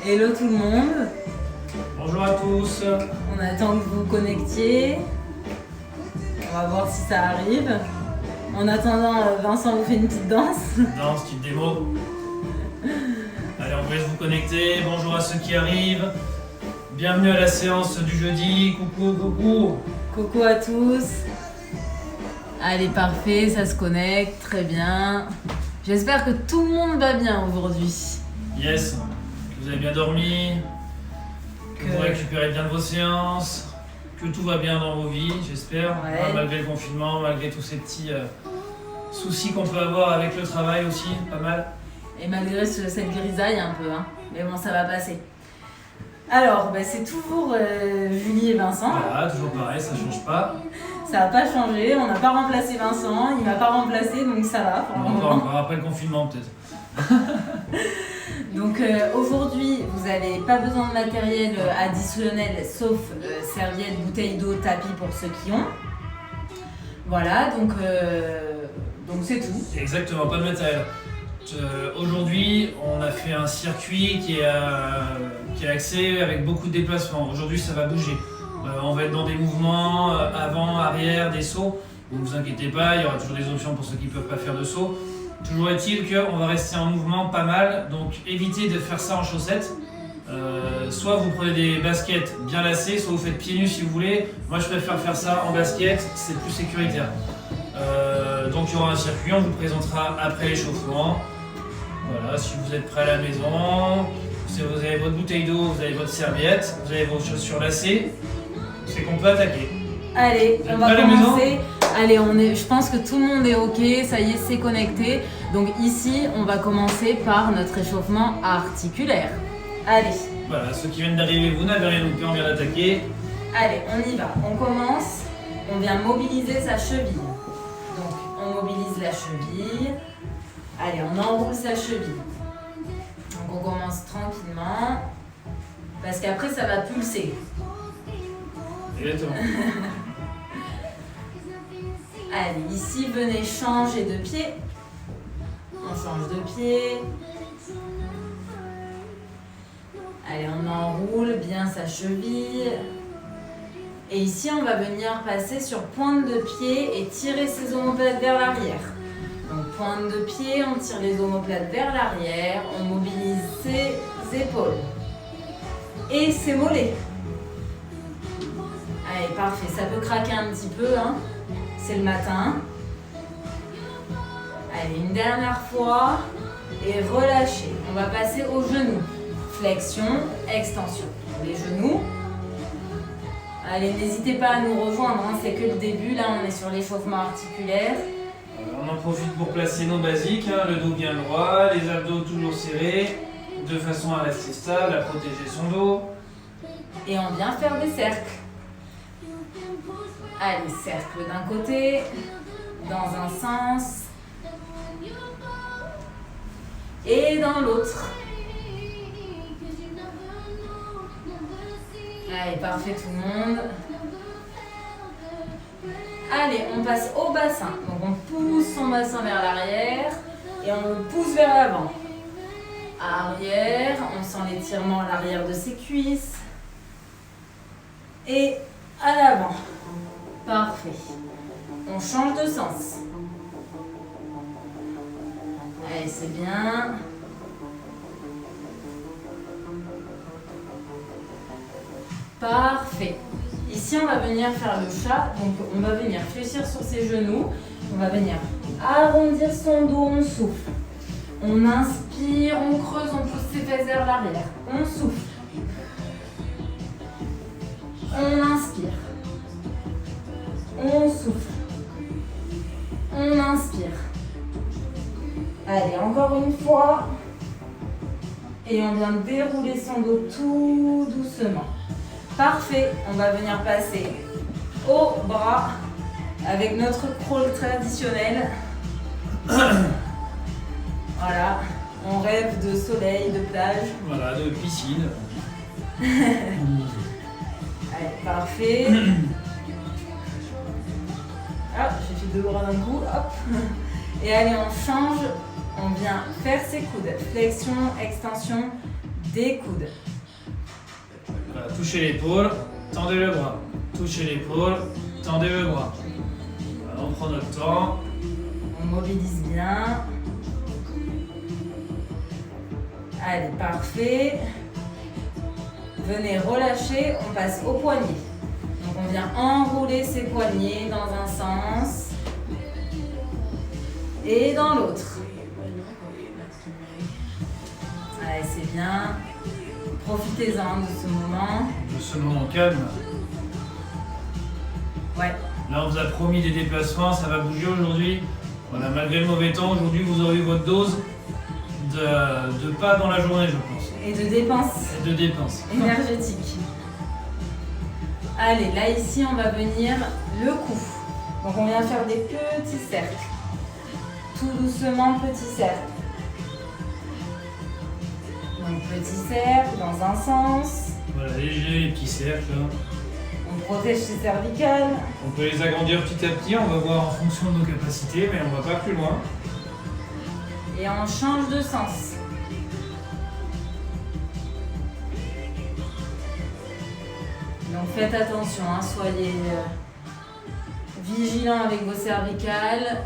Hello tout le monde. Bonjour à tous. On attend que vous vous connectiez. On va voir si ça arrive. En attendant, Vincent vous fait une petite danse. Danse, petite démo. Allez, on vous laisse vous connecter. Bonjour à ceux qui arrivent. Bienvenue à la séance du jeudi. Coucou, coucou. Coucou à tous. Allez, parfait, ça se connecte, très bien. J'espère que tout le monde va bien aujourd'hui. Yes. Que vous avez bien dormi. Que vous récupérez bien de vos séances. Que tout va bien dans vos vies, j'espère. Ouais. Malgré le confinement, malgré tous ces petits soucis qu'on peut avoir avec le travail aussi, pas mal. Et malgré cette grisaille un peu, hein. Mais bon, ça va passer. Alors, c'est toujours Julie et Vincent. Voilà, toujours pareil, ça change pas. Ça n'a pas changé, on n'a pas remplacé Vincent, il m'a pas remplacé, donc ça va pour le moment. Encore après le confinement peut-être. Donc aujourd'hui, vous n'avez pas besoin de matériel additionnel, sauf serviettes, bouteilles d'eau, tapis pour ceux qui ont. Voilà, donc c'est tout. Exactement, pas de matériel. Aujourd'hui, on a fait un circuit qui est axé avec beaucoup de déplacements. Aujourd'hui, ça va bouger. On va être dans des mouvements avant, arrière, des sauts. Donc ne vous inquiétez pas, il y aura toujours des options pour ceux qui ne peuvent pas faire de saut. Toujours est-il qu'on va rester en mouvement pas mal, donc évitez de faire ça en chaussettes. Soit vous prenez des baskets bien lacées, soit vous faites pieds nus si vous voulez. Moi je préfère faire ça en basket, c'est plus sécuritaire. Donc il y aura un circuit, on vous présentera après l'échauffement. Voilà, si vous êtes prêts à la maison, si vous avez votre bouteille d'eau, vous avez votre serviette, vous avez vos chaussures lacées, c'est qu'on peut attaquer. Allez, on va commencer. Allez, je pense que tout le monde est ok, ça y est, c'est connecté. Donc ici, on va commencer par notre échauffement articulaire. Allez. Voilà, ceux qui viennent d'arriver, vous n'avez rien loupé, on vient d'attaquer. Allez, on y va. On commence, on vient mobiliser sa cheville. Donc, on mobilise la cheville. Allez, on enroule sa cheville. Donc, on commence tranquillement. Parce qu'après, ça va pulser. Exactement. Allez, ici, venez changer de pied. On change de pied. Allez, on enroule bien sa cheville. Et ici, on va venir passer sur pointe de pied et tirer ses omoplates vers l'arrière. Donc, pointe de pied, on tire les omoplates vers l'arrière. On mobilise ses épaules. Et ses mollets. Allez, parfait. Ça peut craquer un petit peu, hein. C'est le matin. Allez, une dernière fois. Et relâchez. On va passer aux genoux. Flexion, extension. Les genoux. Allez, n'hésitez pas à nous rejoindre. Hein. C'est que le début. Là, on est sur l'échauffement articulaire. On en profite pour placer nos basiques. Hein. Le dos bien droit, les abdos toujours serrés. De façon à rester stable, à protéger son dos. Et on vient faire des cercles. Allez, cercle d'un côté, dans un sens, et dans l'autre. Allez, parfait tout le monde. Allez, on passe au bassin. Donc on pousse son bassin vers l'arrière et on le pousse vers l'avant. Arrière, on sent l'étirement à l'arrière de ses cuisses. Et à l'avant. Parfait. On change de sens. Allez, c'est bien. Parfait. Ici, on va venir faire le chat. Donc, on va venir fléchir sur ses genoux. On va venir arrondir son dos, on souffle. On inspire, on creuse, on pousse ses fesses vers l'arrière. On souffle. On inspire. On souffle. On inspire. Allez, encore une fois. Et on vient dérouler son dos tout doucement. Parfait. On va venir passer au bras avec notre crawl traditionnel. Voilà. On rêve de soleil, de plage. Voilà, de piscine. Allez, parfait. Ah, j'ai fait deux bras d'un coup. Hop. Et allez, on change. On vient faire ses coudes. Flexion, extension des coudes. Voilà, touchez l'épaule, tendez le bras. Touchez l'épaule, tendez le bras. Voilà, on prend notre temps. On mobilise bien. Allez, parfait. Venez relâcher, on passe au poignet. Donc on vient enrouler ses poignets dans un sens et dans l'autre. Allez, c'est bien. Profitez-en de ce moment. De ce moment calme. Ouais. Là, on vous a promis des déplacements, ça va bouger aujourd'hui. Voilà, malgré le mauvais temps, aujourd'hui, vous aurez eu votre dose de pas dans la journée, je pense. Et de dépenses Et de dépenses. énergétiques. Allez, là ici, on va venir le cou. Donc on vient faire des petits cercles. Tout doucement, petit cercle. Donc petit cercle dans un sens. Voilà, léger, les petits cercles. Hein. On protège ses cervicales. On peut les agrandir petit à petit, on va voir en fonction de nos capacités, mais on va pas plus loin. Et on change de sens. Donc faites attention, hein, soyez vigilants avec vos cervicales.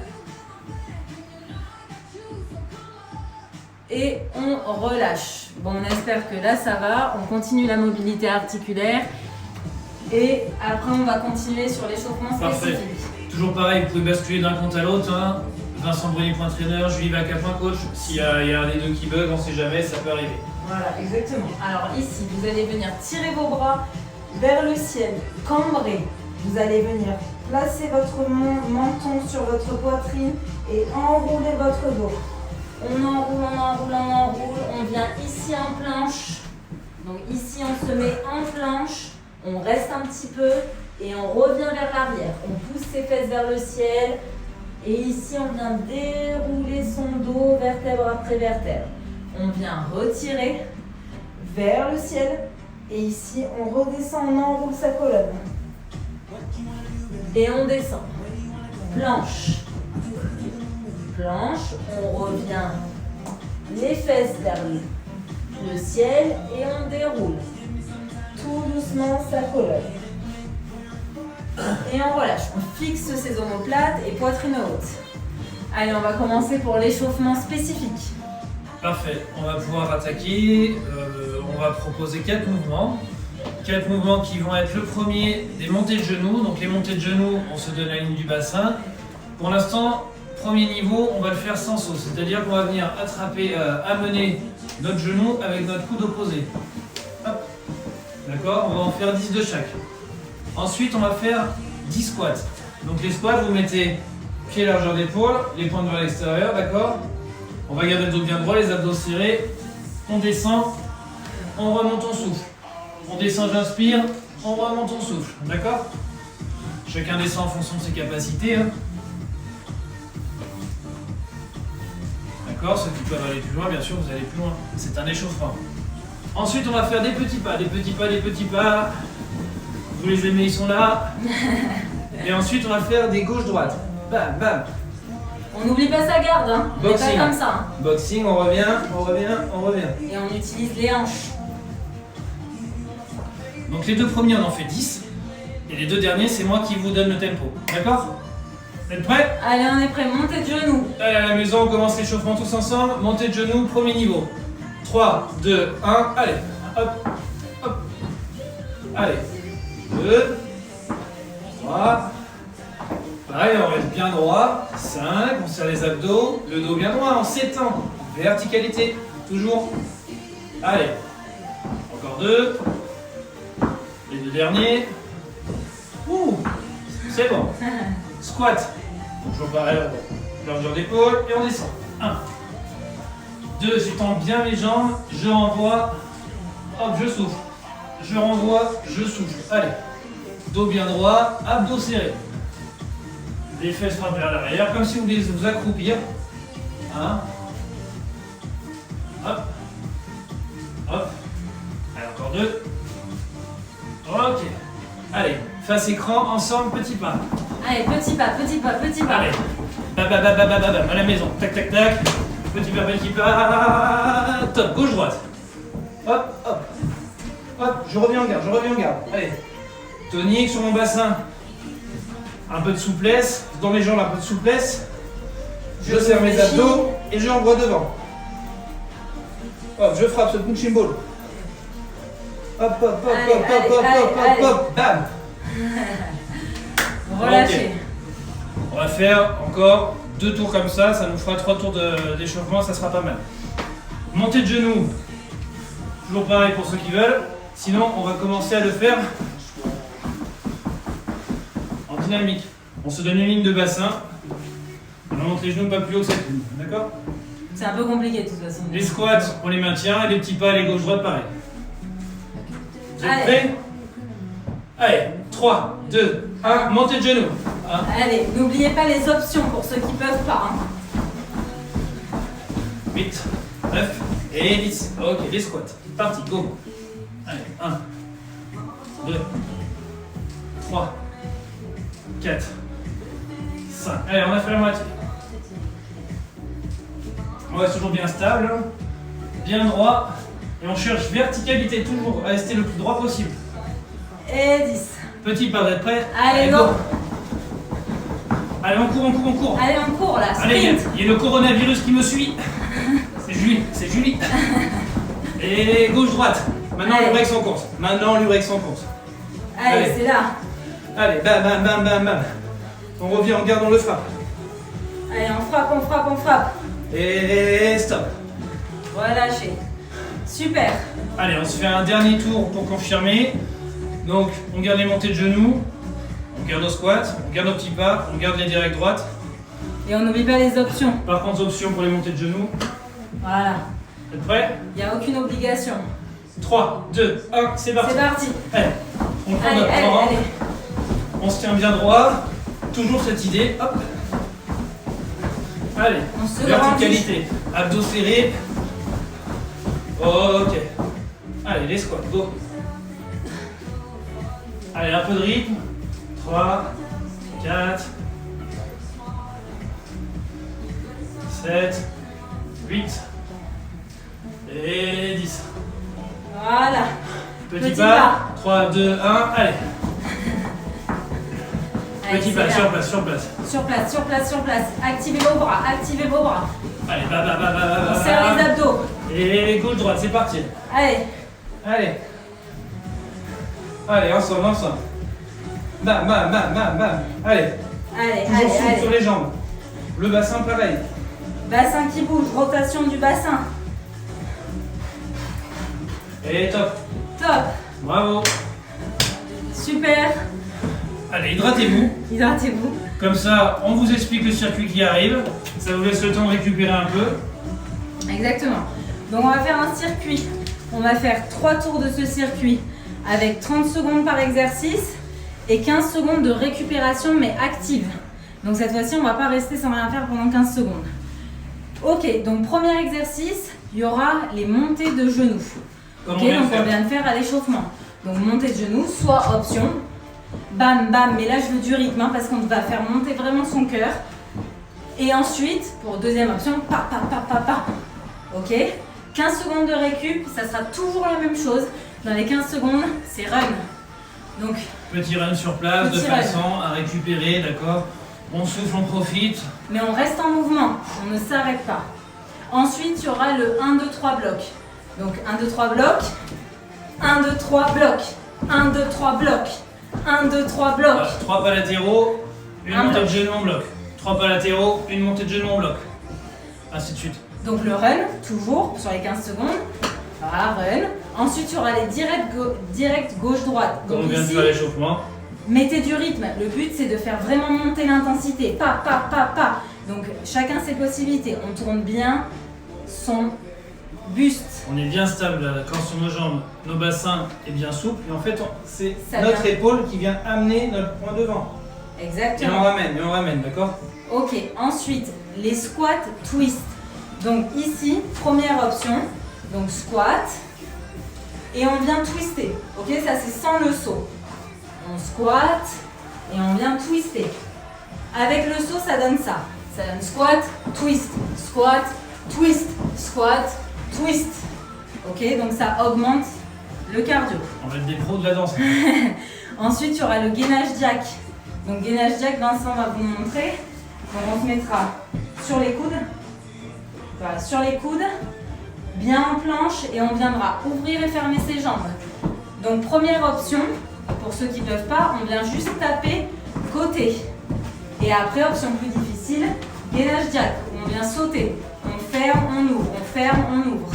Et on relâche. Bon, on espère que là ça va. On continue la mobilité articulaire. Et après on va continuer sur l'échauffement Parfait. spécifique. Toujours pareil, vous pouvez basculer d'un compte à l'autre. Hein. Vincent Bruni, point traîneur, Julie Vaca, point coach. S'il y a un des deux qui bug, on sait jamais, ça peut arriver. Voilà, exactement. Alors ici, vous allez venir tirer vos bras vers le ciel, cambrer. Vous allez venir placer votre menton sur votre poitrine et enrouler votre dos. On enroule, on enroule, on enroule. On vient ici en planche. Donc ici, on se met en planche. On reste un petit peu et on revient vers l'arrière. On pousse ses fesses vers le ciel. Et ici, on vient dérouler son dos, vertèbre après vertèbre. On vient retirer vers le ciel. Et ici, on redescend, on enroule sa colonne. Et on descend. Planche. Planche, on revient les fesses vers le ciel et on déroule tout doucement sa colonne. Et on relâche, on fixe ses omoplates et poitrine haute. Allez, on va commencer pour l'échauffement spécifique. Parfait, on va pouvoir attaquer, on va proposer 4 mouvements. 4 mouvements qui vont être le premier des montées de genoux. Donc les montées de genoux, on se donne la ligne du bassin. Pour l'instant, premier niveau, on va le faire sans saut. C'est-à-dire qu'on va venir attraper, amener notre genou avec notre coude opposé. Hop. D'accord, on va en faire 10 de chaque. Ensuite, on va faire 10 squats. Donc les squats, vous mettez pied largeur d'épaule, les pointes vers l'extérieur, d'accord. On va garder le dos bien droit, les abdos serrés. On descend, on remonte, on souffle. On descend, j'inspire, on remonte, on souffle. D'accord? Chacun descend en fonction de ses capacités. Hein. D'accord? Ceux qui peuvent aller plus loin, bien sûr, vous allez plus loin. C'est un échauffement. Ensuite, on va faire des petits pas, des petits pas, des petits pas. Vous les aimez, ils sont là. Et ensuite, on va faire des gauche-droite. Bam, bam. On n'oublie pas sa garde, hein. On n'est Boxing. pas comme ça. Hein. Boxing, on revient, on revient, on revient. Et on utilise les hanches. Donc les deux premiers, on en fait 10. Et les deux derniers, c'est moi qui vous donne le tempo. D'accord? Vous êtes prêts? Allez, on est prêt. Montée de genoux. Allez, à la maison, on commence l'échauffement tous ensemble. Montée de genoux, premier niveau. 3, 2, 1, allez. Hop, hop. Allez. 2, 3. Pareil, on reste bien droit. 5, on serre les abdos. Le dos bien droit, on s'étend. Verticalité, toujours. Allez. Encore 2. Les deux derniers. Ouh, c'est bon. Squat. Toujours pareil, largeur d'épaule et on descend. 1. 2, j'étends bien mes jambes, je renvoie. Hop, je souffle. Je renvoie, je souffle. Allez. Dos bien droit, abdos serrés. Les fesses frappent vers l'arrière, comme si vous voulez vous accroupir. 1. Hop. Hop. Allez, encore 2. Ok. Allez, face écran, ensemble, petit pas. Allez, petit pas, petit pas, petit pas. Allez. Bam, bam, bam, bam, bam, bam, à la maison. Tac, tac, tac. Petit pas. Top, gauche, droite. Hop, hop. Hop, je reviens en garde, Allez. Tonique sur mon bassin. Un peu de souplesse. Dans les jambes, un peu de souplesse. Je serre mes abdos et je envoie devant. Hop, je frappe ce punching ball. Hop, hop, hop, Allez, hop, hop, hop, allez, hop, allez. hop, hop, bam. Relâchez. On va faire encore 2 tours comme ça nous fera 3 tours d'échauffement, ça sera pas mal. Montée de genoux, toujours pareil pour ceux qui veulent. Sinon, on va commencer à le faire en dynamique. On se donne une ligne de bassin. On monte les genoux pas plus haut que cette ligne, d'accord? C'est un peu compliqué de toute façon. Les squats, on les maintient et les petits pas, les gauche-droite, pareil. Vous êtes Allez. prêts? Allez, 3, 2, 1, montée de genoux. Allez, n'oubliez pas les options pour ceux qui peuvent pas. 8, 9 et 10. Ok, les squats. Parti, go. Allez, 1, 2, 3, 4, 5. Allez, on a fait la moitié. On reste toujours bien stable, bien droit. Et on cherche verticalité, toujours à rester le plus droit possible. Et 10. Petit pas, vous êtes prêts? Allez, go. Allez, on court. Allez, on court là, sprint. Allez, il y a le coronavirus qui me suit. C'est Julie. Et gauche-droite. Maintenant, Allez. l'urex en course. Allez, c'est là. Allez, bam, bam, bam, bam, bam. On revient, on garde, on le frappe. Allez, on frappe. Et stop. Relâchez. Super. Allez, on se fait un dernier tour pour confirmer. Donc, on garde les montées de genoux. On garde nos squats, on garde nos petits pas, on garde les directs droites. Et on n'oublie pas les options. Par contre, option pour les montées de genoux. Voilà. Vous êtes prêts? Il n'y a aucune obligation. 3, 2, 1, c'est parti. C'est parti. Allez, on prend notre Allez, temps. allez. On se tient bien droit. Toujours cette idée. Hop. Allez, On se verticalité. Abdos serrés. Ok. Allez, les squats, go. Allez, un peu de rythme. 3, 4, 7, 8 et 10. Voilà. Petit pas. 3, 2, 1, allez. Allez, Petit c'est pas, là. sur place. Sur place. Activez vos bras. Allez, bah. On serre les abdos. Et gauche-droite, c'est parti. Allez. Allez, ensemble. Bam. Allez, toujours souple sur les jambes. Le bassin, pareil. Bassin qui bouge. Rotation du bassin. Et top. Top. Bravo. Super. Allez, hydratez-vous. Hydratez-vous. Comme ça, on vous explique le circuit qui arrive. Ça vous laisse le temps de récupérer un peu. Exactement. Donc on va faire un circuit. On va faire 3 tours de ce circuit avec 30 secondes par exercice et 15 secondes de récupération mais active. Donc cette fois-ci, on ne va pas rester sans rien faire pendant 15 secondes. Ok, donc premier exercice, il y aura les montées de genoux. Comme Ok, on vient de donc on faire. vient de faire à l'échauffement. Donc montée de genoux, soit option, bam, mais là je veux du rythme parce qu'on va faire monter vraiment son cœur. Et ensuite, pour deuxième option, pa. Ok, 15 secondes de récup, ça sera toujours la même chose. Dans les 15 secondes, c'est run. Donc, Petit run sur place de Petit run. façon à récupérer, d'accord? On souffle, on profite. mais on reste en mouvement, on ne s'arrête pas. Ensuite, il y aura le 1, 2, 3 bloc. Donc 1, 2, 3 bloc, 1, 2, 3 bloc, 1, 2, 3 bloc, 1, 2, 3 bloc. 3 pas latéraux, une Un montée de bloc. genoux en bloc. 3 pas latéraux, une montée de genoux en bloc. Ainsi de suite. Donc le run, toujours sur les 15 secondes. Voilà, run. Ensuite, il y aura les directs gauche-droite. Comme Donc on vient de ici, faire l'échauffement. mettez du rythme. Le but, c'est de faire vraiment monter l'intensité. Pa. Donc chacun ses possibilités. On tourne bien son buste. On est bien stable quand sur nos jambes, nos bassins est bien souple. Et en fait, c'est Ça notre vient. épaule qui vient amener notre point devant. Et Exactement. on ramène, d'accord? Ok, ensuite, les squats twist. Donc ici, première option, donc squat. Et on vient twister. Ok, ça c'est sans le saut. On squat et on vient twister. Avec le saut, ça donne ça. Ça donne squat, twist, squat, twist, squat, twist. Ok, donc ça augmente le cardio. On va être des pros de la danse. Ensuite, il y aura le gainage jack. Donc gainage jack, Vincent va vous montrer. Donc on se mettra sur les coudes. Voilà, sur les coudes, bien en planche et on viendra ouvrir et fermer ses jambes. Donc première option, pour ceux qui ne peuvent pas, on vient juste taper côté. Et après, option plus difficile, gainage jack, où on vient sauter. On ferme, on ouvre, on ferme, on ouvre.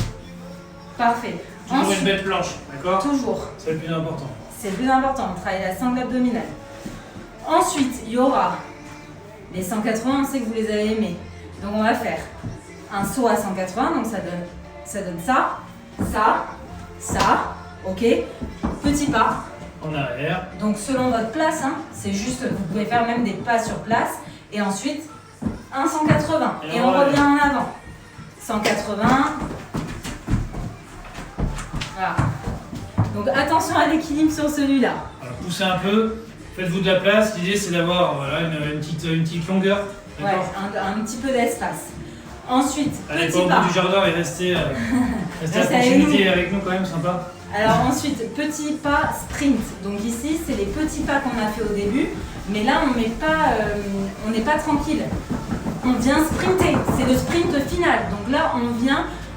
Parfait. Toujours Ensuite, une belle planche, d'accord? toujours. C'est le plus important. C'est le plus important, on travaille la sangle abdominale. Ensuite, il y aura les 180, on sait que vous les avez aimés. Donc on va faire un saut à 180, donc ça donne ça, ok. Petit pas. En arrière. Donc selon votre place, hein, c'est juste, vous pouvez faire même des pas sur place. Et ensuite, un 180. Et on revient en avant. 180. Voilà. Donc attention à l'équilibre sur celui-là. Alors, poussez un peu, faites-vous de la place. L'idée c'est d'avoir voilà, une petite longueur. Ouais, un petit peu d'espace. Ensuite, Allez, petit pas au pas. bout du jardin et restez à Restez proximité avec nous quand même, sympa. Alors ensuite, petit pas sprint. Donc ici, c'est les petits pas qu'on a fait au début. Mais là, on n'est pas tranquille. On vient sprinter. C'est le sprint final. Donc là,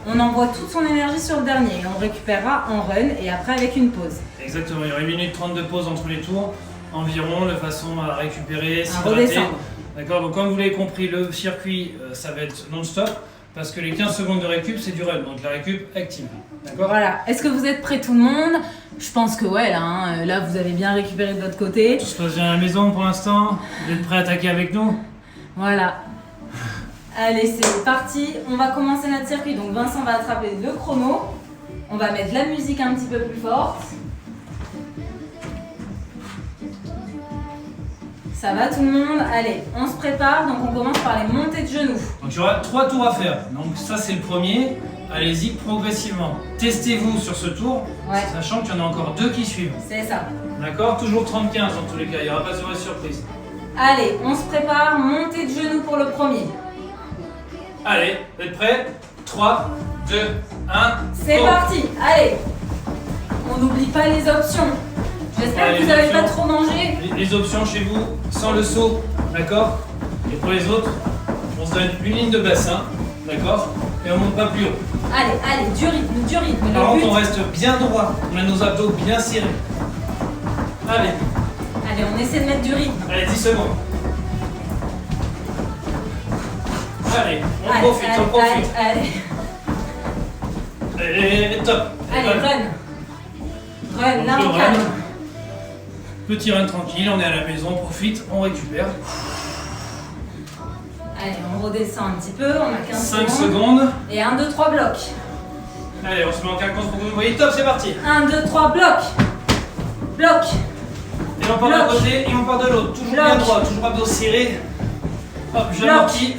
on envoie toute son énergie sur le dernier. Et on récupérera en run et après avec une pause. Exactement, il y aura 1 minute 30 de pause entre les tours environ, de façon à récupérer, À s'hydrater. redescendre. D'accord, donc comme vous l'avez compris, le circuit, ça va être non-stop, parce que les 15 secondes de récup, c'est du run, donc la récup active. D'accord? Voilà. Est-ce que vous êtes prêts tout le monde? Je pense que ouais, là, hein, là, vous avez bien récupéré de votre côté. Tout se passe bien à la maison pour l'instant? Vous êtes prêts à attaquer avec nous? Voilà. Allez, c'est parti. On va commencer notre circuit. Donc Vincent va attraper le chrono. On va mettre la musique un petit peu plus forte. Ça va tout le monde? Allez, on se prépare. Donc on commence par les montées de genoux. Donc il y aura 3 tours à faire. Donc ça c'est le premier. Allez-y progressivement. Testez-vous sur ce tour, Ouais. sachant qu'il y en a encore 2 qui suivent. C'est ça. D'accord? Toujours 30-15 dans tous les cas, il n'y aura pas de mauvaise surprise. Allez, on se prépare. Montée de genoux pour le premier. Allez, vous êtes prêts? 3, 2, 1. C'est go. parti. Allez. On n'oublie pas les options. J'espère Allez, que vous les n'avez pas options. trop mangé. Les options chez vous, sans le saut, d'accord? Et pour les autres, on se donne une ligne de bassin, d'accord? Et on monte pas plus haut. Allez, du rythme, du rythme. Par Le contre, but. on reste bien droit, on a nos abdos bien serrés. Allez, Allez, on essaie de mettre du rythme. allez, 10 secondes. Allez, on Allez, profite, on profite. Allez. Et top. Et Allez, voilà. run, là Donc, on le calme. run. Petit run tranquille, on est à la maison, on profite, on récupère. Allez, on redescend un petit peu, on a 15 5 secondes. Et 1, 2, 3 blocs. Allez, on se met en carconce pour que vous voyez. Top, c'est parti. 1, 2, 3 blocs. Bloc. Et on part d'un Bloc. côté et on part de l'autre. Toujours Bloc. bien droit, toujours abdos serrés. Hop, j'amortis.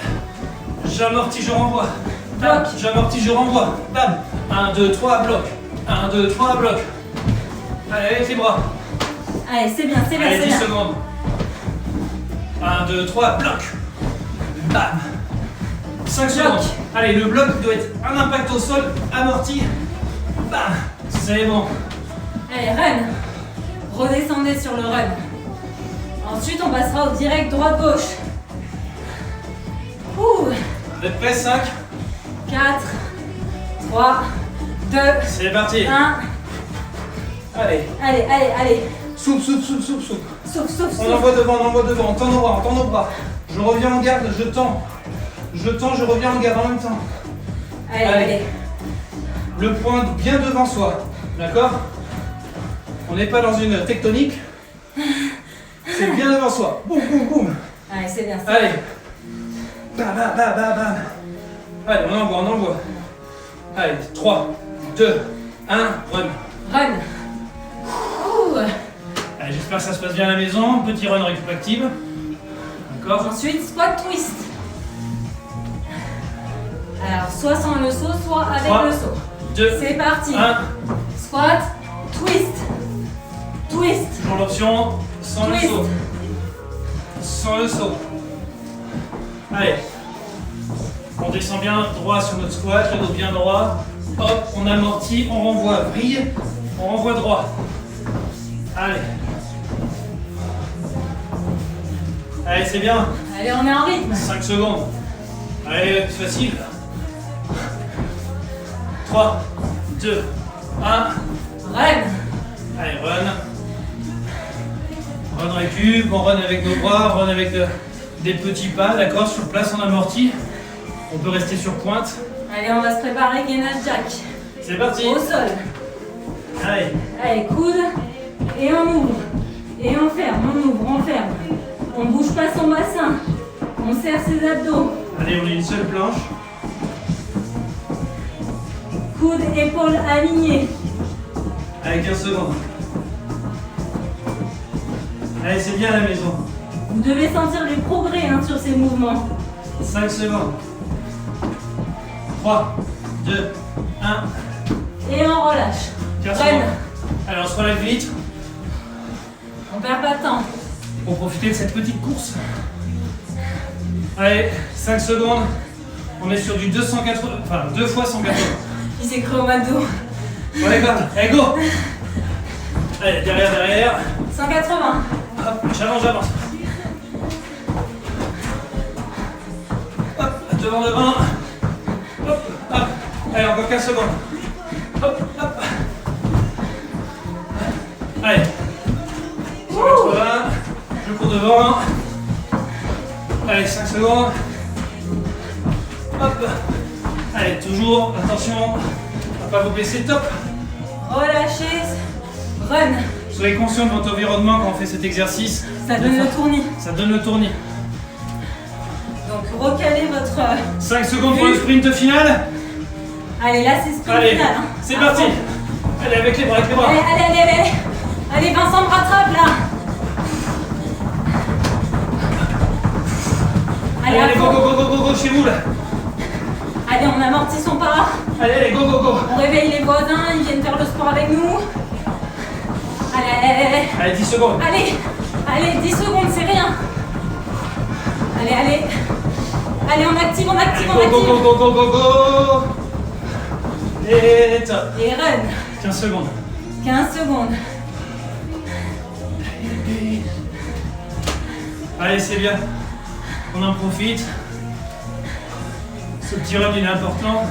J'amortis, je renvoie. Bloc. J'amortis, je renvoie. Bam. 1, 2, 3, bloc. 1, 2, 3, bloc. Allez, avec les bras. Allez, c'est bien, c'est bien, Allez, c'est 10 bien. secondes. 1, 2, 3, bloc. Bam. 5 Bloc. secondes. Allez, le bloc doit être un impact au sol, amorti. Bam. C'est bon. Allez, run. Redescendez sur le run. Ensuite, on passera au direct droite-gauche. Ouh. Vous êtes prêts? 5. 4, 3, 2, C'est parti. 1. Allez. Allez. Soupe, soupe, soupe, soupe, soupe. Souffle. On envoie devant, on tend nos bras, on tend nos bras. Je reviens en garde, je tends. Je tends, je reviens en garde en même temps. Allez. Le point bien devant soi, d'accord? On n'est pas dans une tectonique. C'est bien devant soi. Boum, boum, boum. Allez, c'est bien. Allez. Bam, bam, bam, bam, bam. Allez, on envoie. Allez, 3, 2, 1, run. Run. Ouh. Allez, j'espère que ça se passe bien à la maison. Petit run récup active. D'accord? Ensuite, squat twist. Alors, soit sans le saut, soit avec 3, le saut. 2, C'est parti. 1. Squat, twist. Twist. Toujours l'option sans le Twist. saut. Sans le saut. Allez, On descend bien droit sur notre squat, le dos bien droit. Hop, on amortit, on renvoie, vrille, on renvoie droit. Allez. Allez, c'est bien. Allez, on est en rythme. 5 secondes. Allez, c'est facile. 3, 2, 1. Run. Allez, run. Run récup, on run avec nos bras, run avec des petits pas, d'accord? Sur place, on amortit. On peut rester sur pointe. Allez, on va se préparer, gainage jack. C'est parti. Au sol. Allez. Allez, coude. Et on ouvre. Et on ferme, on ouvre, on ferme. On bouge pas son bassin. On serre ses abdos. Allez, on est une seule planche. Coude, épaules alignées. Allez, 15 secondes. Allez, c'est bien à la maison. Vous devez sentir du progrès hein, sur ces mouvements. 5 secondes. 3, 2, 1. Et on relâche. 15 Run. secondes. Allez, on se relève vite On perd pas de temps. pour profiter de cette petite course. Allez, 5 secondes. On est sur du 280, enfin 2 fois 180. Il s'est cru au McDo. Allez, go. Allez, go. Allez, derrière. 180. Hop, j'avance. Hop, devant. Hop. Allez, encore 15 secondes. Hop. Allez. 180. Je cours devant. Allez, 5 secondes. Hop. Allez, toujours, attention, à pas vous blesser, top. Relâchez. Run. Soyez conscient de votre environnement quand on fait cet exercice. Ça donne le tournis. Ça donne le tournis. Donc recalez votre... 5 secondes pour le sprint final. Allez, là c'est sprint Allez, final. Hein. c'est parti. Allez, avec les bras. Allez. Allez, Vincent me rattrape là. Allez, go, chez vous là. Allez, on amortit son pas. Allez, go. On réveille les voisins, ils viennent faire le sport avec nous. Allez. Allez, 10 secondes. Allez, 10 secondes, c'est rien. Allez. Allez, on active. Allez, go. Et top. Et run. 15 secondes. 15 secondes. Allez, c'est bien. On en profite. Ce petit run, il est important.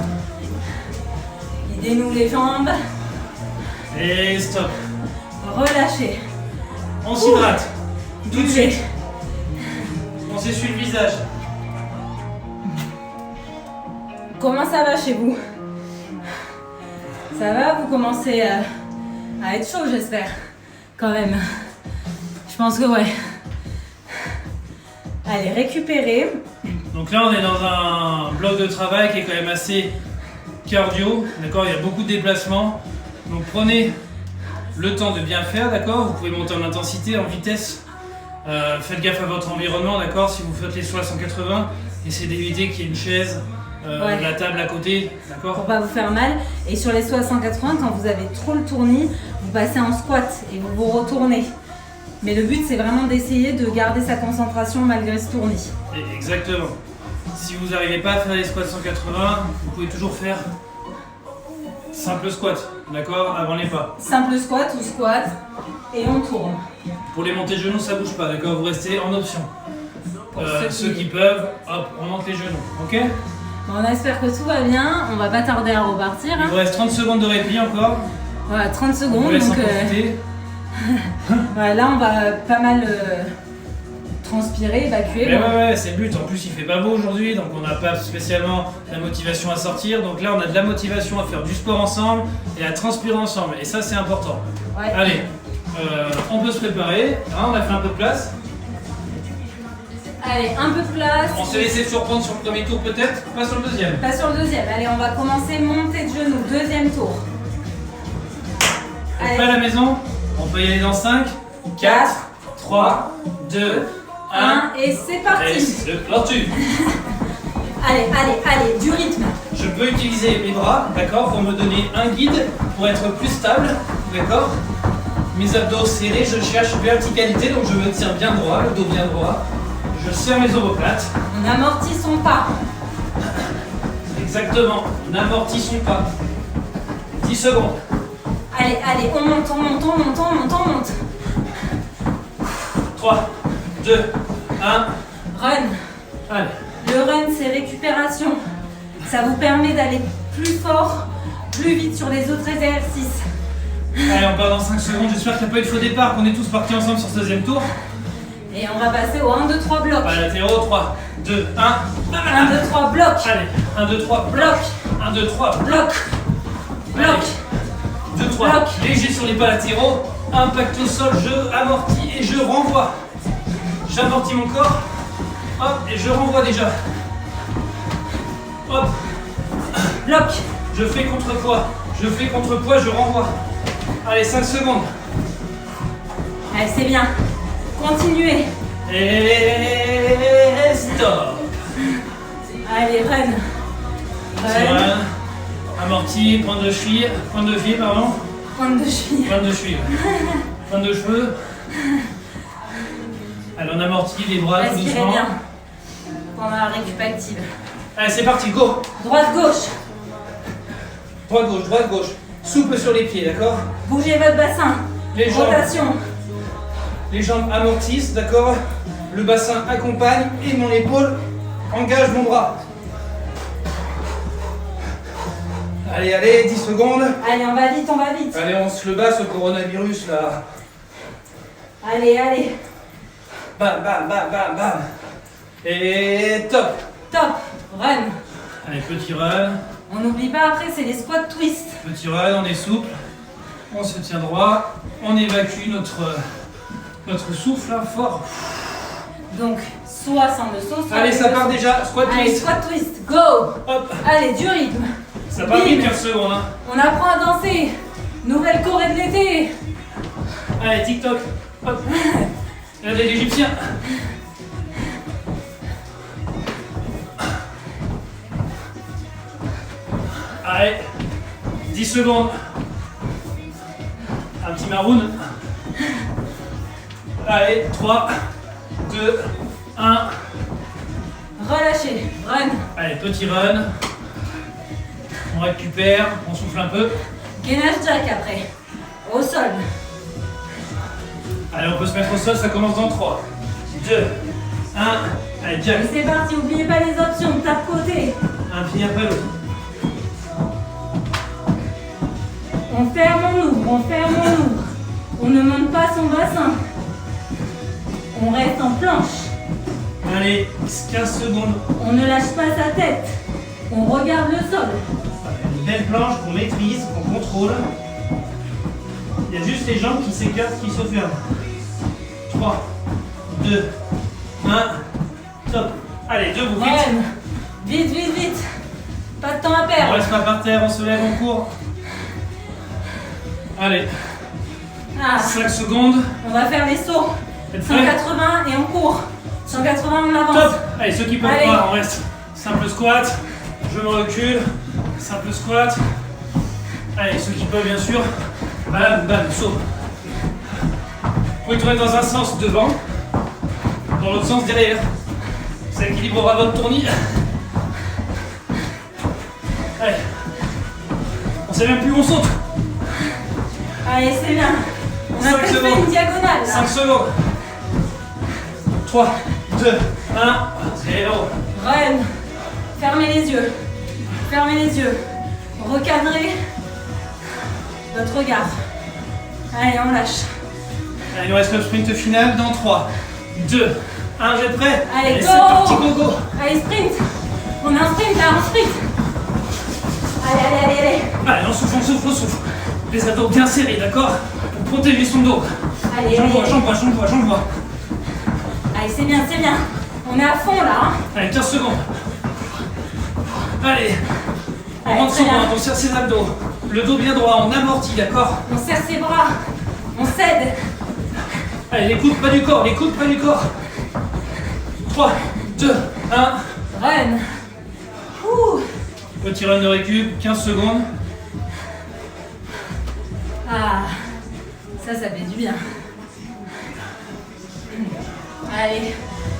Il dénoue les jambes. Et stop. Relâchez. On s'hydrate. Tout de Buvez. suite. On s'essuie le visage. Comment ça va chez vous? Ça va? Vous commencez à être chaud, j'espère. Quand même. Je pense que ouais. Allez, récupérez. Donc là, on est dans un bloc de travail qui est quand même assez cardio. D'accord, il y a beaucoup de déplacements. Donc prenez le temps de bien faire, d'accord. Vous pouvez monter en intensité, en vitesse. Faites gaffe à votre environnement, d'accord. Si vous faites les sauts à 180, essayez d'éviter qu'il y ait une chaise, la table à côté, d'accord. Pour pas vous faire mal. Et sur les sauts à 180, quand vous avez trop le tournis, vous passez en squat et vous vous retournez. Mais le but, c'est vraiment d'essayer de garder sa concentration malgré ce tournis. Exactement. Si vous n'arrivez pas à faire les squats 180, vous pouvez toujours faire simple squat, d'accord, avant les pas. Simple squat ou squat et on tourne. Pour les montées de genoux, ça bouge pas, d'accord, vous restez en option. Ceux Ceux qui peuvent, hop, on monte les genoux, ok. Bon, on espère que tout va bien. On va pas tarder à repartir. Il vous reste 30 secondes de répit encore. Voilà, 30 On secondes. vous laisse en Donc, profiter. voilà, là, on va pas mal transpirer, évacuer. Mais Bon. ouais, c'est le but. En plus, il fait pas beau aujourd'hui, donc on n'a pas spécialement la motivation à sortir. Donc là, on a de la motivation à faire du sport ensemble et à transpirer ensemble. Et ça, c'est important. Ouais. Allez, on peut se préparer. Hein, on a fait un peu de place. Allez, un peu de place. On s'est laissé surprendre sur le premier tour peut-être, pas sur le deuxième. Pas sur le deuxième. Allez, on va commencer montée de genoux. Deuxième tour. Vous Allez. prêts à la maison? On peut y aller dans 5, 4, 3, 2, 1. Et c'est Et parti. c'est parti. Allez, du rythme. Je peux utiliser mes bras, d'accord, pour me donner un guide, pour être plus stable, d'accord. Mes abdos serrés, je cherche verticalité, donc je me tiens bien droit, le dos bien droit. Je serre mes omoplates. On amortit son pas. Exactement. N'amortit son pas. 10 secondes. Allez, allez, on monte, on monte, on monte, on monte, on monte. 3, 2, 1. Run. Allez. Le run, c'est récupération. Ça vous permet d'aller plus fort, plus vite sur les autres exercices. Allez, on part dans 5 secondes. J'espère qu'il n'y a pas eu de faux départ, qu'on est tous partis ensemble sur ce deuxième tour. Et on va passer au 1, 2, 3 bloc. Pas latéraux, 3, 2, 1. 1, 2, 3 bloc. Allez, 1, 2, 3, Bloc. 1, 2, 3, Bloc. Bloc. 2, 3. Bloc. Léger sur les pas latéraux. Impact au sol, je amortis et je renvoie. J'amortis mon corps. Hop, et je renvoie déjà. Hop, Bloc. je fais contrepoids. Je fais contrepoids, je renvoie. Allez, 5 secondes. Allez, c'est bien. Continuez. Et stop. Allez, run. C'est Run. vrai. Amorti, pointe de cheville, pardon. Pointe de cheville. Pointe de cheville. Pointe de cheveux. Allez, on amortit les bras tout Respirez doucement. bien. Pendant la récup active. Allez, c'est parti, go. Droite, gauche. Droite, gauche. Souple sur les pieds, d'accord? Bougez votre bassin. Les jambes. Rotation. Les jambes amortissent, d'accord? Le bassin accompagne et mon épaule engage mon bras. Allez, allez, 10 secondes. Allez, on va vite, on va vite. Allez, on se le bat ce coronavirus là. Allez, allez. Bam, bam, bam, bam, bam. Et top. Top. Run. Allez, petit run. On n'oublie pas après, c'est les squats twist. Petit run, on est souple. On se tient droit. On évacue notre souffle là, fort. Donc, soit sans le saut, soit Allez, avec ça le part saut. déjà. Squat Allez, twist. squat twist. Go. Hop. Allez, du rythme. Ça part vite 15 secondes. Hein. On apprend à danser. Nouvelle Corée de l'été. Allez, TikTok. Hop. Il y a des Égyptiens. Allez, 10 secondes. Un petit maroon. Allez, 3, 2, 1. Relâchez. Run. Allez, petit run. On récupère, on souffle un peu. Gainage jack après. Au sol. Allez, on peut se mettre au sol, ça commence dans 3, 2, 1. Allez, jack. Et c'est parti, n'oubliez pas les options. Tape côté. Un pied après l'autre. On ferme, on ouvre, on ferme, on ouvre. On ne monte pas son bassin. On reste en planche. Allez, 15 secondes. On ne lâche pas sa tête. On regarde le sol. Une belle planche qu'on maîtrise, qu'on contrôle. Il y a juste les jambes qui s'écartent, qui se ferment. 3, 2, 1. Top. Allez, debout, vite. Run. Vite, vite, vite. Pas de temps à On perdre. reste pas par terre, on se lève, on court. Allez, Ah, 5 secondes. on va faire les sauts. Êtes prêts? 180 et on court. 180, on avance. Top. Allez, ceux qui peuvent Allez. pas, on reste. Simple squat. Je me recule. Simple squat. Allez, ceux qui peuvent, bien sûr. Bam, bam, saut. Vous pouvez tourner dans un sens devant, dans l'autre sens derrière. Ça équilibrera votre tournis. Allez. On sait même plus où on saute. Allez, c'est bien. On a 5 peut-être fait secondes. une diagonale là. 5 secondes. 3, 2, 1, 0. Run. Fermez les yeux. Fermez les yeux. Recadrez votre regard. Allez, on lâche. Allez, il nous reste le sprint final dans 3, 2, 1, vous êtes prêts? Allez, go. C'est parti, go, go. Allez, sprint. On a un sprint là, un sprint. Allez, allez, allez, allez. Allez, on souffle, on souffle, on souffle. Les abdos bien serrés, d'accord? Pour protéger son dos. Allez, J'en allez, vois, allez. j'en vois, j'en vois, j'en vois. Allez, c'est bien, c'est bien. On est à fond là. Hein. Allez, 15 secondes. Allez, on Allez, rentre très son bien. ventre, on serre ses abdos. Le dos bien droit, on amortit, d'accord? On serre ses bras. On cède. Allez, les coudes pas du corps, les coudes pas du corps. 3, 2, 1. Run. Ouh. Petit run de récup, 15 secondes. Ah, ça fait du bien. Allez,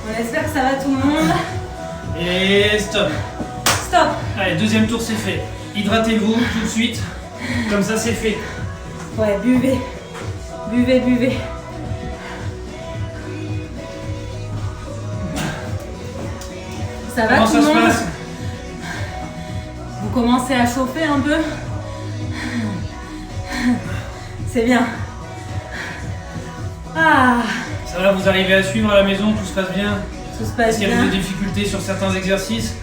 on espère que ça va tout le monde. Et stop. stop. Allez, deuxième tour, c'est fait. Hydratez-vous tout de suite. Comme ça, c'est fait. Ouais, buvez. Buvez, buvez. Ça va Comment tout ça le se monde? passe? Vous commencez à chauffer un peu? C'est bien. Ah, Ça va, vous arrivez à suivre à la maison, tout se passe bien? tout se passe Est-ce qu'il y a bien. des difficultés sur certains exercices?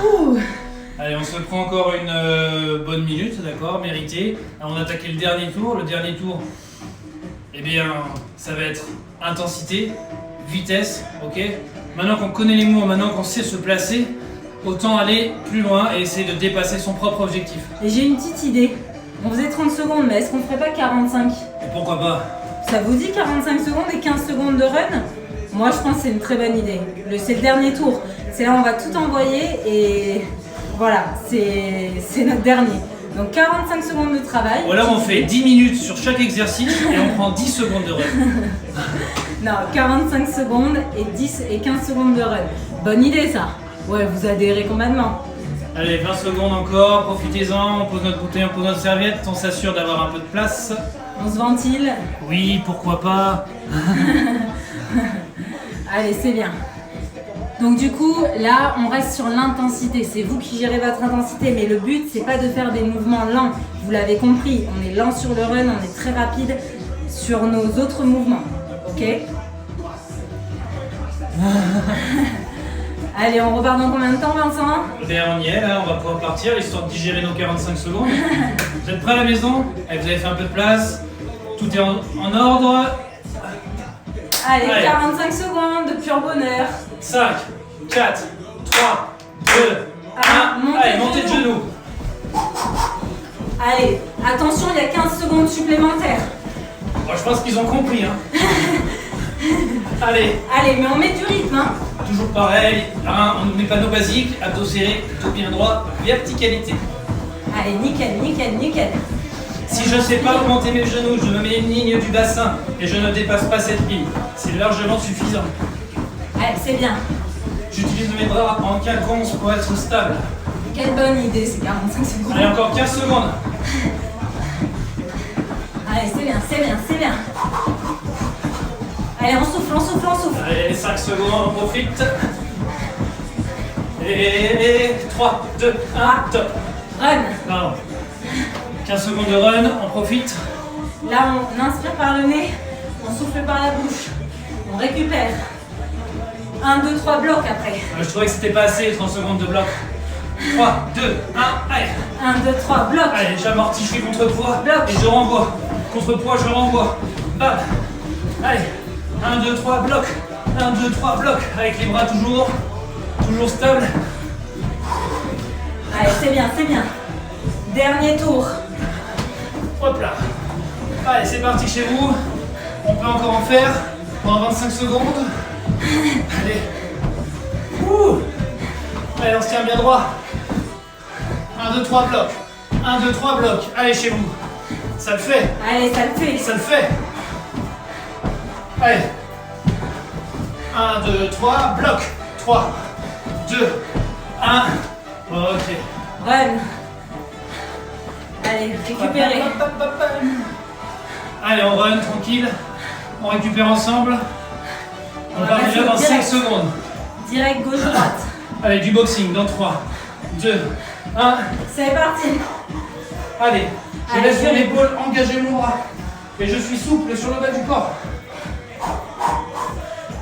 Ouh. Allez, on se prend encore une bonne minute, d'accord, mérité. Alors, on attaque le dernier tour. Le dernier tour, eh bien, ça va être intensité, vitesse, ok? Maintenant qu'on connaît les mots, maintenant qu'on sait se placer, autant aller plus loin et essayer de dépasser son propre objectif. Et j'ai une petite idée. On faisait 30 secondes, mais est-ce qu'on ferait pas 45? Et pourquoi pas? Ça vous dit 45 secondes et 15 secondes de run? Moi, je pense que c'est une très bonne idée. C'est le dernier tour. C'est là où on va tout envoyer et voilà, c'est notre dernier. Donc 45 secondes de travail. Ou alors on fait 10 minutes sur chaque exercice et on prend 10 secondes de run. Non, 45 secondes et 10 et 15 secondes de run. Bonne idée ça. Ouais, vous adhérez complètement. Allez, 20 secondes encore, profitez-en, on pose notre bouteille, on pose notre serviette, on s'assure d'avoir un peu de place. On se ventile. Oui, pourquoi pas. Allez, c'est bien. Donc du coup, là, on reste sur l'intensité. C'est vous qui gérez votre intensité, mais le but, c'est pas de faire des mouvements lents. Vous l'avez compris, on est lent sur le run, on est très rapide sur nos autres mouvements. Ok? Allez, on repart dans combien de temps, Vincent? Derrière, on y est, là, on va pouvoir partir, histoire de digérer nos 45 secondes. Vous êtes prêts à la maison? Allez, vous avez fait un peu de place, tout est en ordre. Allez, Allez. 45 secondes de pur bonheur. 5, 4, 3, 2, 1. Allez, montez de genoux. Allez, attention, il y a 15 secondes supplémentaires. Bon, je pense qu'ils ont compris, hein. Allez, Allez, mais on met du rythme, hein. toujours pareil. On n'oublie pas nos basiques, abdos serrés, dos bien droit, verticalité. Allez, nickel, nickel, nickel. Si je ne sais pas où monter mes genoux, je me mets une ligne du bassin et je ne dépasse pas cette ligne. C'est largement suffisant. Allez, c'est bien. J'utilise mes bras en quinconce pour être stable. Quelle bonne idée, ces 45 secondes. Allez, encore 15 secondes. Allez, c'est bien, c'est bien, c'est bien. Allez, on souffle, on souffle, on souffle. Allez, 5 secondes, on profite. Et 3, 2, 1, top. Run. Pardon. 15 secondes de run, on profite. Là, on inspire par le nez, on souffle par la bouche. On récupère. 1, 2, 3 blocs après. Je trouvais que c'était pas assez, 30 secondes de bloc. 3, 2, 1, allez. 1, 2, 3 blocs. Allez, j'amortis, je fais contrepoids. Bloc. Et je renvoie. Contrepoids, je renvoie. Bam. Allez. 1, 2, 3, bloc. 1, 2, 3, bloc. Avec les bras toujours stables. Allez, c'est bien, c'est bien. Dernier tour. Hop là. Allez, c'est parti chez vous. On peut encore en faire pendant 25 secondes. Allez. Ouh. Allez, on se tient bien droit. 1, 2, 3, bloc. 1, 2, 3, bloc. Allez, chez vous. Ça le fait. Allez, ça le fait. Ça le fait. Allez. 1, 2, 3, bloc. 3, 2, 1. Ok. Run. Allez, récupérez. Allez, on run tranquille. On récupère ensemble. On va déjà dans 5 direct. secondes. Direct gauche-droite. Allez, du boxing dans 3, 2, 1. C'est parti. Allez, je Allez, laisse mon je- épaule engager mon bras. Et je suis souple sur le bas du corps.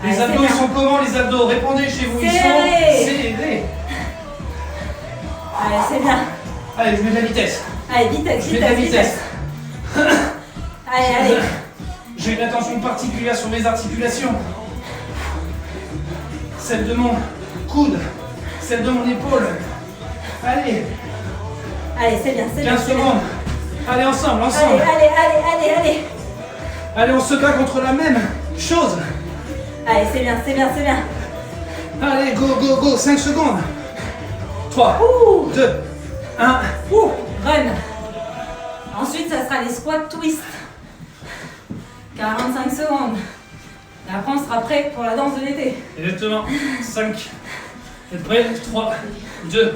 Les Allez, c'est abdos, bien. ils sont comment les abdos? Répondez chez vous, ils sont Serrés. serrés. Allez, c'est bien. Allez, je mets de la vitesse. Allez, vitesse, Je mets de la vitesse, vitesse. Allez, allez. J'ai une attention particulière sur mes articulations. Celle de mon coude, celle de mon épaule. Allez, Allez, c'est bien, c'est bien. 15 c'est bien. secondes. Allez, ensemble, Allez, ensemble. allez, allez, allez, allez. Allez, on se bat contre la même chose. Allez, c'est bien, c'est bien, c'est bien. Allez, go, go, go, 5 secondes. 3, Ouh. 2, 1. Ouh, run. Ensuite, ça sera les squats twist. 45 secondes. Et après, on sera prêt pour la danse de l'été. Exactement. 5, Vous êtes prêts? 3, 2,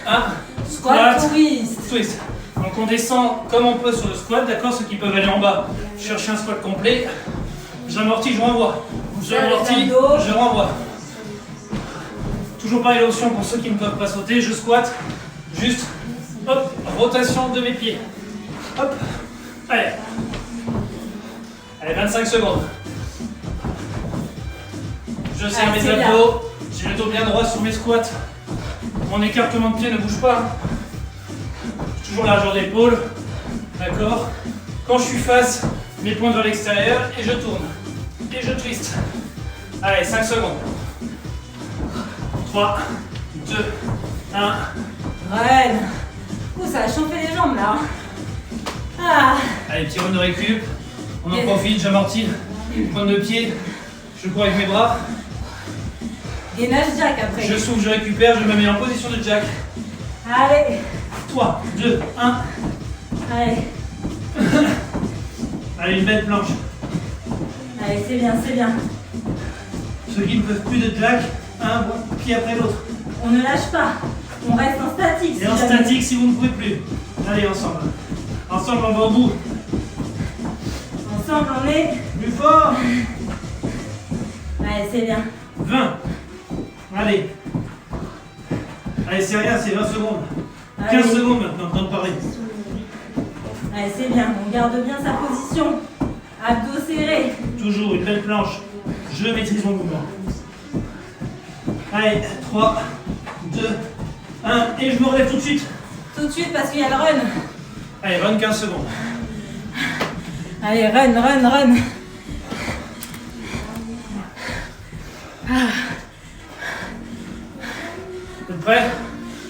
1. Squat twist. Twist. Donc on descend comme on peut sur le squat, d'accord? Ceux qui peuvent aller en bas, chercher un squat complet. J'amortis, je renvoie. J'amortis, je renvoie. Toujours pareil l'option pour ceux qui ne peuvent pas sauter, je squatte. Juste, hop, rotation de mes pieds. Hop, allez. Allez, 25 secondes. Je serre mes abdos, j'ai le dos bien droit sur mes squats. Mon écartement de pied ne bouge pas. Toujours largeur d'épaule. D'accord. Quand je suis face, mes pointes vers l'extérieur et je tourne. Et je twist. Allez, 5 secondes. 3, 2, 1. Run. Ouh, ça a chauffé les jambes là. Ah. Allez, petit round de récup. On en profite, j'amortis. Pointe de pied. Je cours avec mes bras. Gainage jack après. Je souffle, je récupère, je me mets en position de jack. Allez. 3, 2, 1. Allez. Allez, une belle planche. Allez, c'est bien, c'est bien. Ceux qui ne peuvent plus de jack, un pied après l'autre. On ne lâche pas. On reste en statique. Et en statique si vous ne pouvez plus. Allez, ensemble. Ensemble, on va au bout. Ensemble, on est. Plus fort. Allez, c'est bien. 20. Allez. Allez, c'est rien, c'est 20 secondes. Allez. 15 secondes maintenant, temps de parler. Allez, c'est bien. On garde bien sa position. Abdos serrés. Toujours une belle planche. Je maîtrise mon mouvement. Allez, 3, 2, 1. Et je me relève tout de suite. Tout de suite parce qu'il y a le run. Allez, 25 secondes. Allez, run, run, run. Ah. Vous êtes prêts?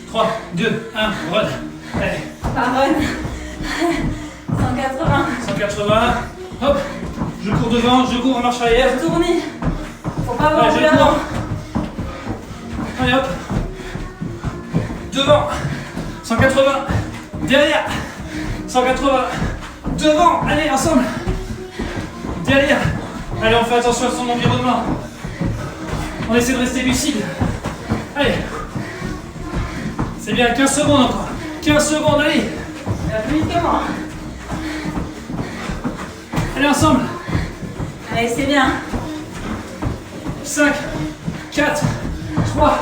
3, 2, 1, run. Allez. Par run. 180. 180. Hop. Je cours devant, je cours en marche arrière. Tournis. Faut pas avoir Allez, vu je cours. avant. Allez hop. Devant. 180. Derrière. 180. Devant. Allez, ensemble. Derrière. Allez, on fait attention à son environnement. On essaie de rester lucide. Allez. C'est bien, 15 secondes encore. 15 secondes, allez. Ça va plus vite que moi. Allez, ensemble. Allez, c'est bien. 5, 4, 3,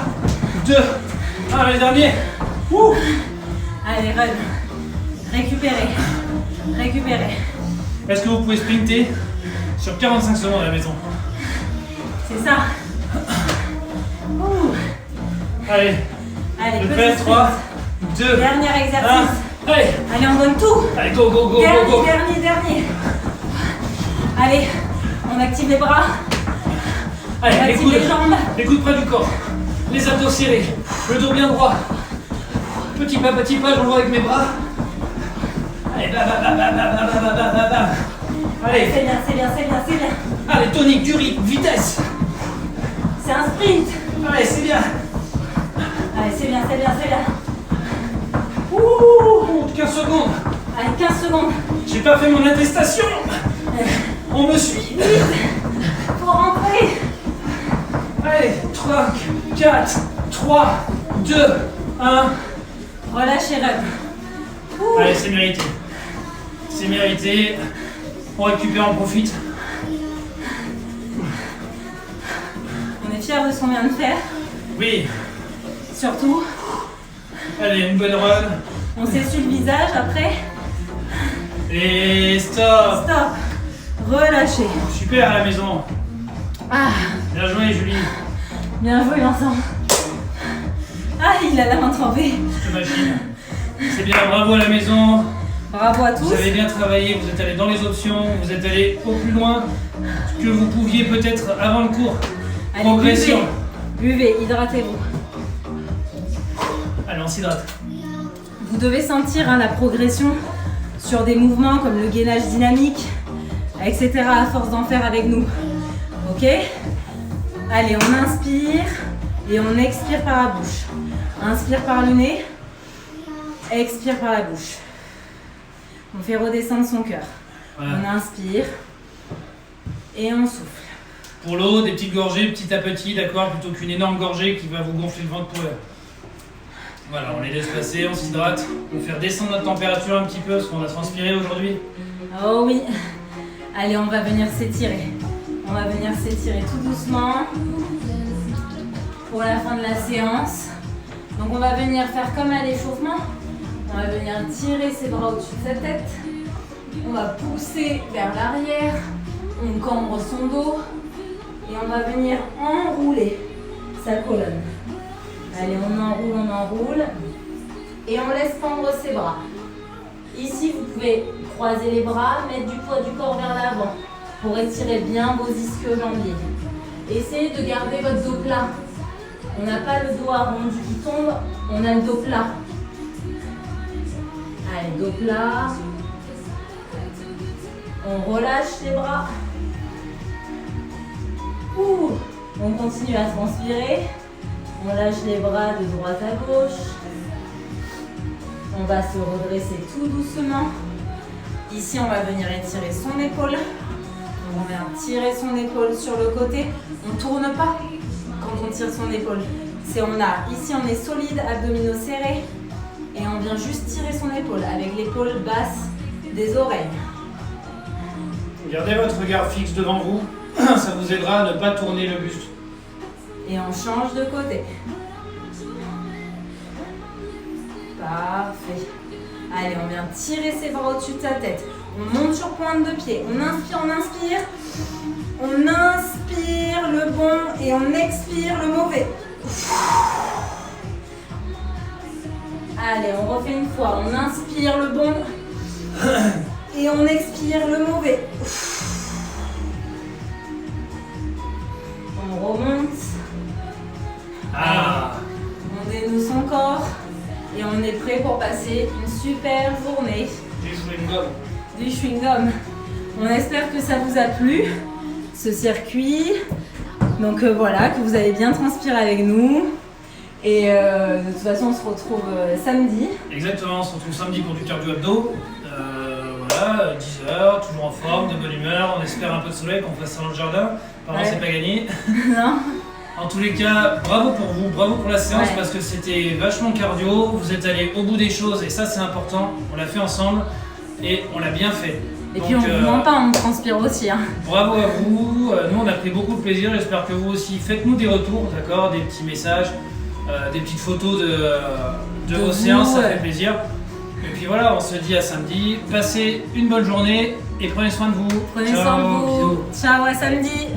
2, 1, les derniers. Ouh. Allez, run. Récupérez. Récupérez. Est-ce que vous pouvez sprinter sur 45 secondes à la maison? C'est ça. Ouh. Allez, Allez, je petit fais sprint. 3, 2, Dernier 1. exercice. Allez, Allez, on donne tout. allez, go, go, go, Dernier, go, go. dernier. Allez, on active les bras. On Allez, les active les jambes. coudes près du corps. Les abdos serrés. Le dos bien droit. Petit pas, j'envoie avec mes bras. Allez, bam, bam, bam, bam, bam, bam, bam, bam, bam. Allez, C'est bien, c'est bien, c'est bien, c'est bien. allez, tonique, du rythme, vitesse. C'est un sprint. Allez, c'est bien. Allez, c'est bien, c'est bien, c'est bien. Ouh, 15 secondes. Allez, 15 secondes. J'ai pas fait mon attestation. On me suit. Faut rentrer. Allez, 3, 4, 3, 2, 1. Relâchez, run. Ouh. Allez, c'est mérité. C'est mérité. On récupère, on profite. On est fiers de ce qu'on vient de faire. Oui. Surtout, Allez, une bonne run. on s'essuie le visage après. Et stop. Stop. Relâchez. Super à la maison. Ah, Bien joué, Julie. bien joué, Vincent. Ah, il a la main trempée. Cette machine. C'est bien, bravo à la maison. Bravo à tous. Vous avez bien travaillé, vous êtes allé dans les options, vous êtes allé au plus loin que vous pouviez peut-être avant le cours. Allez, Progression. buvez, hydratez-vous. Allez, on s'hydrate. Vous devez sentir la progression sur des mouvements comme le gainage dynamique, etc. à force d'en faire avec nous. Ok? Allez, on inspire et on expire par la bouche. Inspire par le nez, expire par la bouche. On fait redescendre son cœur. Voilà. On inspire et on souffle. Pour l'eau, des petites gorgées petit à petit, d'accord, plutôt qu'une énorme gorgée qui va vous gonfler le ventre pour l'air. Voilà, on les laisse passer, on s'hydrate. On va faire descendre notre température un petit peu parce qu'on a transpiré aujourd'hui. Oh oui. Allez, on va venir s'étirer. On va venir s'étirer tout doucement pour la fin de la séance. Donc on va venir faire comme à l'échauffement. On va venir tirer ses bras au-dessus de sa tête. On va pousser vers l'arrière. On cambre son dos. Et on va venir enrouler sa colonne. Allez, on enroule. Et on laisse pendre ses bras. Ici, vous pouvez croiser les bras, mettre du poids du corps vers l'avant pour étirer bien vos ischio-jambiers. Essayez de garder votre dos plat. On n'a pas le dos arrondi qui tombe, on a le dos plat. Allez, dos plat. On relâche les bras. Ouh, on continue à transpirer. On lâche les bras de droite à gauche. On va se redresser tout doucement. Ici, on va venir étirer son épaule. On vient tirer son épaule sur le côté. On ne tourne pas quand on tire son épaule. Ici, on est solide, abdominaux serrés. Et on vient juste tirer son épaule avec l'épaule basse des oreilles. Gardez votre regard fixe devant vous. Ça vous aidera à ne pas tourner le buste. Et on change de côté. Parfait. Allez, on vient tirer ses bras au-dessus de sa tête. On monte sur pointe de pied. On inspire, on inspire. On inspire le bon et on expire le mauvais. Allez, on refait une fois. On inspire le bon et on expire le mauvais. On remonte. Ah. On dénoue son corps et on est prêt pour passer une super journée. Du chewing-gum. Du chewing-gum. On espère que ça vous a plu, ce circuit. Donc voilà, que vous avez bien transpiré avec nous. Et de toute façon, on se retrouve samedi. Exactement, on se retrouve samedi conducteur du abdo. Voilà, 10h, toujours en forme, de bonne humeur. On espère un peu de soleil, qu'on fasse ça dans le jardin. Apparemment, c'est pas gagné. Non. En tous les cas, bravo pour vous, bravo pour la séance parce que c'était vachement cardio. Vous êtes allés au bout des choses et ça, c'est important. On l'a fait ensemble et on l'a bien fait. Et puis on ne vous ment pas, on transpire aussi. Hein. Bravo à vous. Nous, on a pris beaucoup de plaisir. J'espère que vous aussi. Faites-nous des retours, d'accord, des petits messages, des petites photos de vos séances, ça fait plaisir. Et puis voilà, on se dit à samedi. Passez une bonne journée et prenez soin de vous. Prenez soin de vous. Bisous. Ciao, à samedi.